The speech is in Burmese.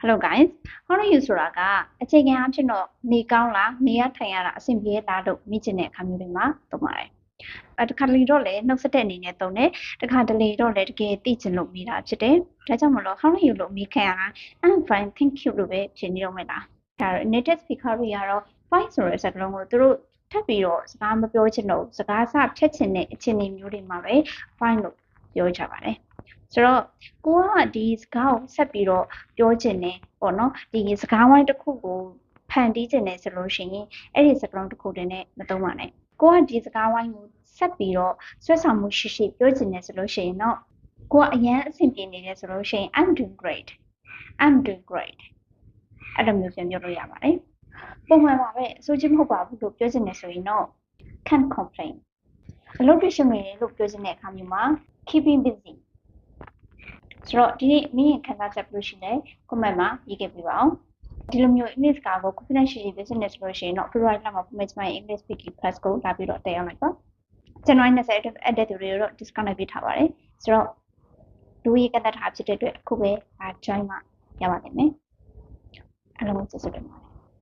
Hello guys, how are you ဆိုတာကအချိန်ကအဖြစ်တော့နေကောင်းလားနေရထိုင်ရတာအဆင်ပြေလားလို့မိချင်တဲ့အခါမျိုးတွေမှာသုံးပါတယ်။တခါတလေတော့လည်းနှုတ်ဆက်တဲ့အနေနဲ့သုံးတယ်။တခါတလေတော့လည်းတကယ်သိချင်လို့မိတာဖြစ်တယ်။ဒါကြောင့်မလို့ how are you လို့မိခံရတာ I'm fine, thank you လို့ပဲဖြေနေတော့မယ်လား။ဒါတော့ native speaker တွေကတော့ fine ဆိုတဲ့စကားလုံးကိုသူတို့ထပ်ပြီးတော့စကားမပြောချင်တော့စကားစဖြတ်ချင်တဲ့အခြေအနေမျိုးတွေမှာပဲ fine လို့ပြောကြပါတယ်။ဆိုတော့ကိုကဒီစကားကိုဆက်ပြီးတော့ပြောချင်တယ်ပေါ့နော်ဒီစကားဝိုင်းတစ်ခုကိုဖန်တီးချင်တယ်ဆိုလို့ရှိရင်အဲ့ဒီစကားလုံးတစ်ခုတည်းနဲ့မသုံးပါနဲ့ကိုကဒီစကားဝိုင်းကိုဆက်ပြီးတော့ဆွဲဆောင်မှုရှိရှိပြောချင်တယ်ဆိုလို့ရှိရင်တော့ကိုကအရန်အဆင်ပြေနေတယ်ဆိုလို့ရှိရင် I'm doing great အဲ့လိုမျိုးပြန်ပြောလို့ရပါတယ်ပုံမှန်ပါပဲအဆိုးကြီးမဟုတ်ပါဘူးလို့ပြောချင်တယ်ဆိုရင်တော့ can't complain အလုပ်တွေရှုံနေတယ်လို့ပြောချင်တဲ့အခါမျိုးမှာ keeping busyဆိုတော့ဒီနေ့မင်းရဲ့ခံစားချက်ဘယ်လိုရှိလဲ comment မှာရေးခဲ့ပေးပါအောင်ဒီလိုမျိုး English ကို confident ရှိရှိbusiness ဆိုလို့ရှိရင်တော့ February လမှာ Promise My English Speaking Class ကိုလာပြီးတော့တက်ရောက်လိုက်ပါ January 20အတွက် edit တွေတော့ discount လိုက်ပေးထားပါတယ်ဆိုတော့လူရေးကတက်တာဖြစ်တဲ့အတွက်အခုပဲjoin မှာရပါလိမ့်မယ်အားလုံးကျေးဇူးတင်ပါတယ်